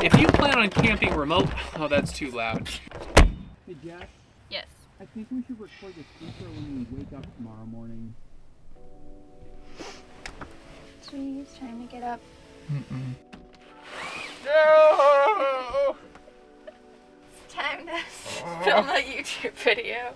If you plan on camping remote, oh, that's too loud. Hey, Jack. Yes. I think we should record the speaker when we wake up tomorrow morning. Sweetie, it's time to get up. No! It's time to film a YouTube video.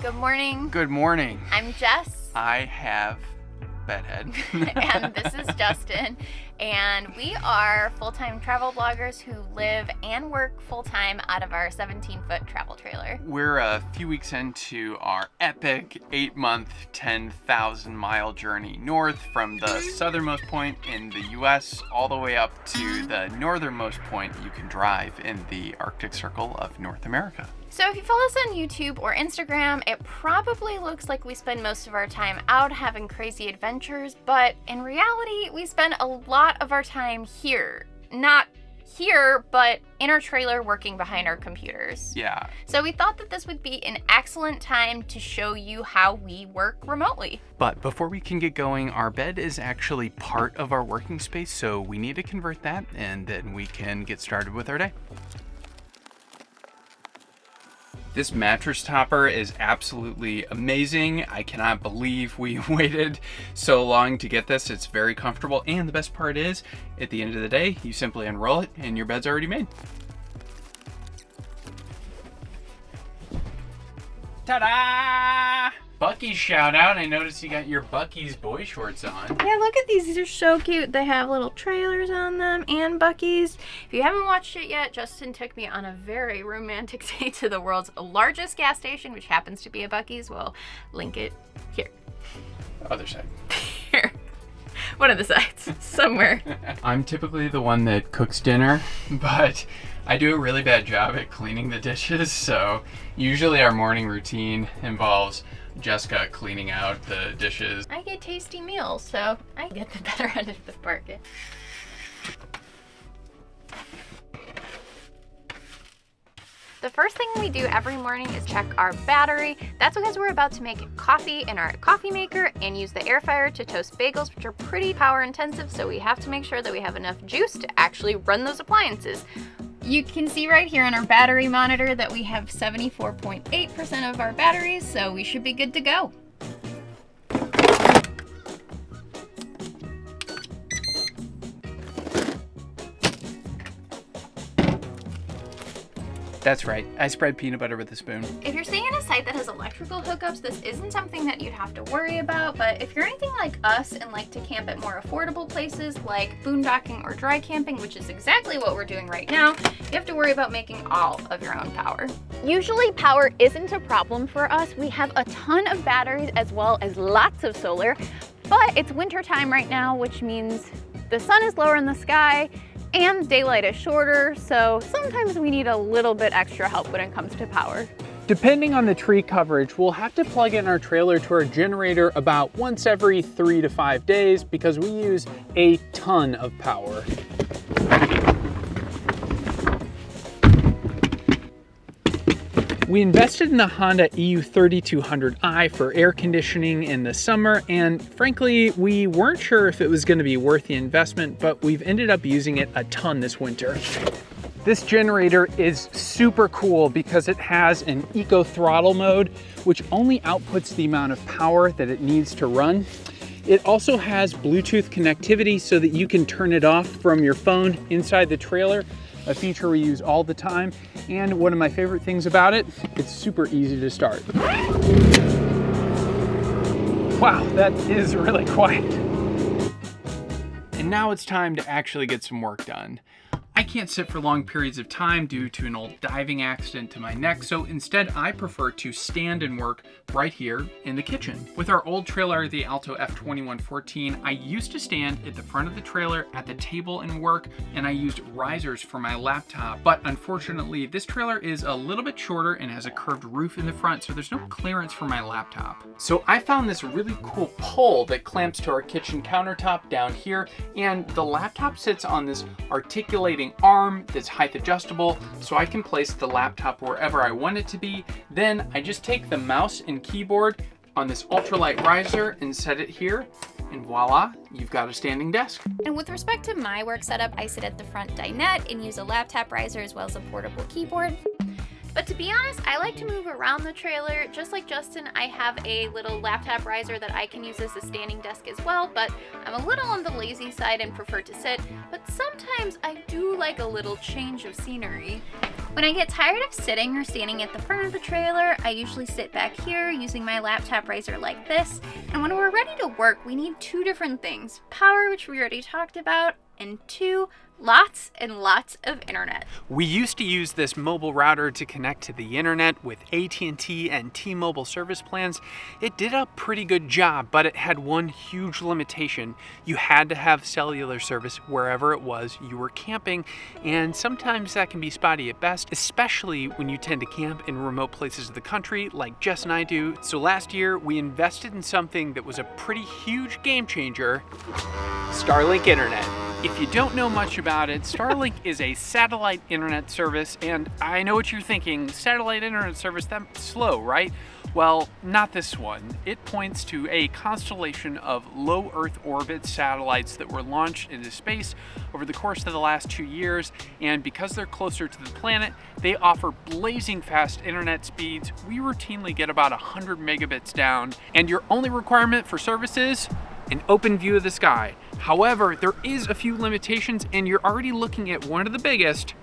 Good morning. Good morning. I'm Jess. I have bedhead. And this is Justin. And we are full-time travel bloggers who live and work full-time out of our 17-foot travel trailer. We're a few weeks into our epic 8-month, 10,000-mile journey north from the southernmost point in the US all the way up to the northernmost point you can drive in the Arctic Circle of North America. So if you follow us on YouTube or Instagram, it probably looks like we spend most of our time out having crazy adventures, but in reality, we spend a lot of our time here. Not here, but in our trailer working behind our computers. Yeah. So we thought that this would be an excellent time to show you how we work remotely. But before we can get going, our bed is actually part of our working space, so we need to convert that, and then we can get started with our day. This mattress topper is absolutely amazing. I cannot believe we waited so long to get this. It's very comfortable, and the best part is, at the end of the day, you simply unroll it and your bed's already made. Ta-da! Bucky's shout out. I noticed you got your Bucky's boy shorts on. Yeah, look at these. These are so cute. They have little trailers on them and Bucky's. If you haven't watched it yet, Justin took me on a very romantic date to the world's largest gas station, which happens to be a Bucky's. We'll link it here. Other side. Here. One of the sides. Somewhere. I'm typically the one that cooks dinner, but I do a really bad job at cleaning the dishes, so usually our morning routine involves Jessica cleaning out the dishes. I get tasty meals, so I get the better end of the bargain. The first thing we do every morning is check our battery. That's because we're about to make coffee in our coffee maker and use the air fryer to toast bagels, which are pretty power intensive, so we have to make sure that we have enough juice to actually run those appliances. You can see right here on our battery monitor that we have 74.8% of our batteries, so we should be good to go. That's right, I spread peanut butter with a spoon. If you're staying at a site that has electrical hookups, this isn't something that you'd have to worry about, but if you're anything like us and like to camp at more affordable places like boondocking or dry camping, which is exactly what we're doing right now, you have to worry about making all of your own power. Usually power isn't a problem for us. We have a ton of batteries as well as lots of solar, but it's winter time right now, which means the sun is lower in the sky and daylight is shorter, so sometimes we need a little bit extra help when it comes to power. Depending on the tree coverage, we'll have to plug in our trailer to our generator about once every 3 to 5 days because we use a ton of power. We invested in the Honda EU3200i for air conditioning in the summer, and frankly, we weren't sure if it was going to be worth the investment, but we've ended up using it a ton this winter. This generator is super cool because it has an eco throttle mode, which only outputs the amount of power that it needs to run. It also has Bluetooth connectivity so that you can turn it off from your phone inside the trailer, a feature we use all the time. And one of my favorite things about it, it's super easy to start. Wow, that is really quiet. And now it's time to actually get some work done. I can't sit for long periods of time due to an old diving accident to my neck, so instead I prefer to stand and work right here in the kitchen. With our old trailer, the Alto F2114, I used to stand at the front of the trailer at the table and work, and I used risers for my laptop, but unfortunately this trailer is a little bit shorter and has a curved roof in the front, so there's no clearance for my laptop. So I found this really cool pole that clamps to our kitchen countertop down here, and the laptop sits on this articulating arm that's height adjustable, so I can place the laptop wherever I want it to be. Then I just take the mouse and keyboard on this ultralight riser and set it here, and voila, you've got a standing desk. And with respect to my work setup, I sit at the front dinette and use a laptop riser as well as a portable keyboard. But to be honest, I like to move around the trailer. Just like Justin, I have a little laptop riser that I can use as a standing desk as well, but I'm a little on the lazy side and prefer to sit. But sometimes I do like a little change of scenery. When I get tired of sitting or standing at the front of the trailer, I usually sit back here using my laptop riser like this. And when we're ready to work, we need two different things. Power, which we already talked about, and two, lots and lots of internet. We used to use this mobile router to connect to the internet with AT&T and T-Mobile service plans. It did a pretty good job, but it had one huge limitation. You had to have cellular service wherever it was you were camping, and sometimes that can be spotty at best, especially when you tend to camp in remote places of the country like Jess and I do. So last year, we invested in something that was a pretty huge game changer: Starlink Internet. If you don't know much about it, Starlink is a satellite internet service, and I know what you're thinking, satellite internet service, that's slow, right? Well, not this one. It points to a constellation of low Earth orbit satellites that were launched into space over the course of the last 2 years, and because they're closer to the planet, they offer blazing fast internet speeds. We routinely get about 100 megabits down, and your only requirement for service is an open view of the sky. However, there is a few limitations, and you're already looking at one of the biggest: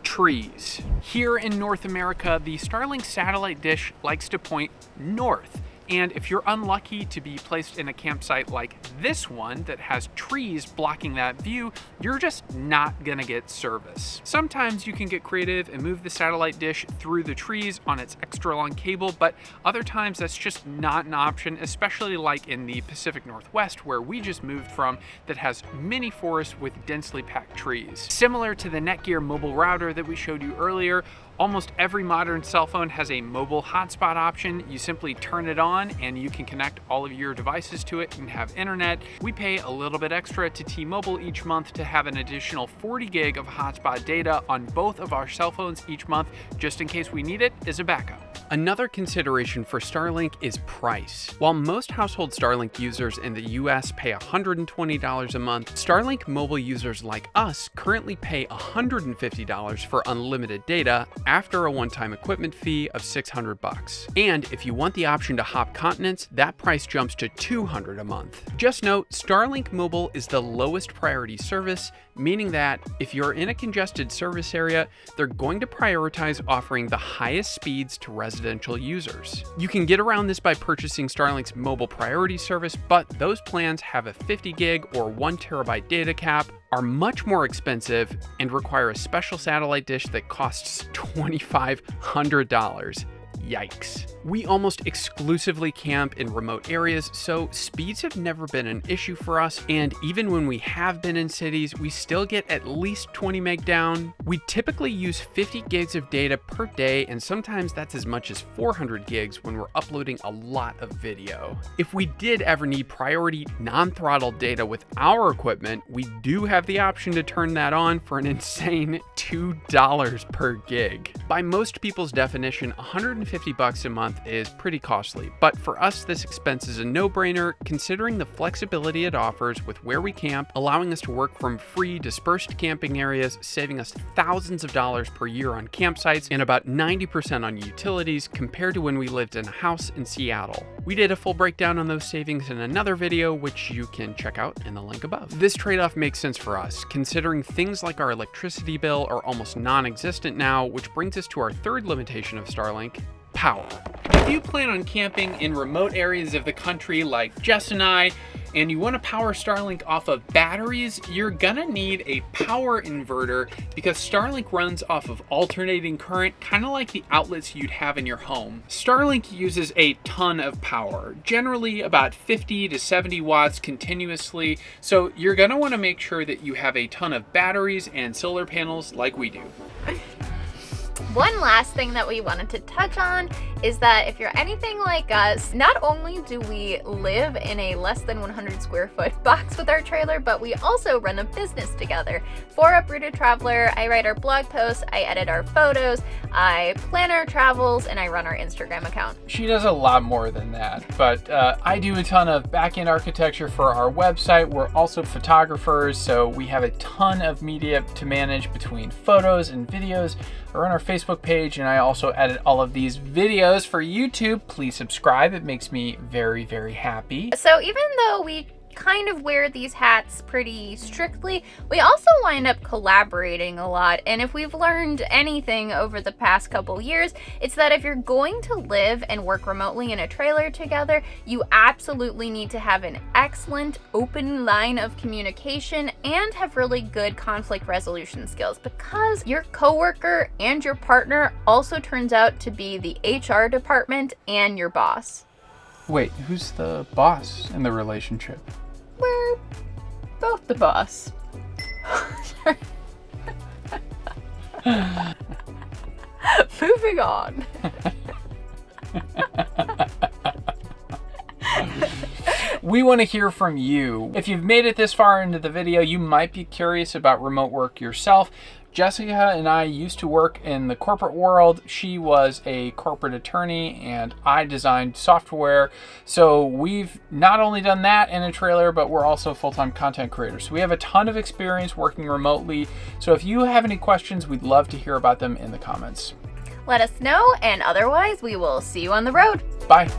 trees. Here in North America, the Starlink satellite dish likes to point north. And if you're unlucky to be placed in a campsite like this one that has trees blocking that view, you're just not gonna get service. Sometimes you can get creative and move the satellite dish through the trees on its extra long cable, but other times that's just not an option, especially like in the Pacific Northwest, where we just moved from, that has many forests with densely packed trees. Similar to the Netgear mobile router that we showed you earlier, almost every modern cell phone has a mobile hotspot option. You simply turn it on and you can connect all of your devices to it and have internet. We pay a little bit extra to T-Mobile each month to have an additional 40 gig of hotspot data on both of our cell phones each month, just in case we need it as a backup. Another consideration for Starlink is price. While most household Starlink users in the US pay $120 a month, Starlink mobile users like us currently pay $150 for unlimited data after a one-time equipment fee of $600. And if you want the option to hop continents, that price jumps to $200 a month. Just note, Starlink Mobile is the lowest priority service, meaning that if you're in a congested service area, they're going to prioritize offering the highest speeds to residential users. You can get around this by purchasing Starlink's mobile priority service, but those plans have a 50 gig or 1 terabyte data cap, are much more expensive, and require a special satellite dish that costs $2,500. Yikes. We almost exclusively camp in remote areas, so speeds have never been an issue for us, and even when we have been in cities, we still get at least 20 meg down. We typically use 50 gigs of data per day, and sometimes that's as much as 400 gigs when we're uploading a lot of video. If we did ever need priority non-throttle data with our equipment, we do have the option to turn that on for an insane $2 per gig. By most people's definition, $150 a month is pretty costly, but for us this expense is a no-brainer considering the flexibility it offers with where we camp, allowing us to work from free dispersed camping areas, saving us thousands of dollars per year on campsites and about 90% on utilities compared to when we lived in a house in Seattle. We did a full breakdown on those savings in another video, which you can check out in the link above. This trade-off makes sense for us, considering things like our electricity bill are almost non-existent now, which brings us to our third limitation of Starlink: power. If you plan on camping in remote areas of the country like Jess and I, and you want to power Starlink off of batteries, you're gonna need a power inverter because Starlink runs off of alternating current, kind of like the outlets you'd have in your home. Starlink uses a ton of power, generally about 50 to 70 watts continuously, so you're gonna want to make sure that you have a ton of batteries and solar panels like we do. One last thing that we wanted to touch on is that if you're anything like us, not only do we live in a less than 100 square foot box with our trailer, but we also run a business together. For Uprooted Traveler, I write our blog posts, I edit our photos, I plan our travels, and I run our Instagram account. She does a lot more than that, but I do a ton of back-end architecture for our website. We're also photographers, so we have a ton of media to manage between photos and videos. I run our Facebook page, and I also edit all of these videos for YouTube. Please subscribe. It makes me very, very happy. So even though we kind of wear these hats pretty strictly, we also wind up collaborating a lot. And if we've learned anything over the past couple years, it's that if you're going to live and work remotely in a trailer together, you absolutely need to have an excellent open line of communication and have really good conflict resolution skills, because your coworker and your partner also turns out to be the HR department and your boss. Wait, who's the boss in the relationship? We're both the boss. Moving on. We want to hear from you. If you've made it this far into the video, you might be curious about remote work yourself. Jessica and I used to work in the corporate world. She was a corporate attorney and I designed software. So we've not only done that in a trailer, but we're also full-time content creators. So we have a ton of experience working remotely. So if you have any questions, we'd love to hear about them in the comments. Let us know, and otherwise we will see you on the road. Bye.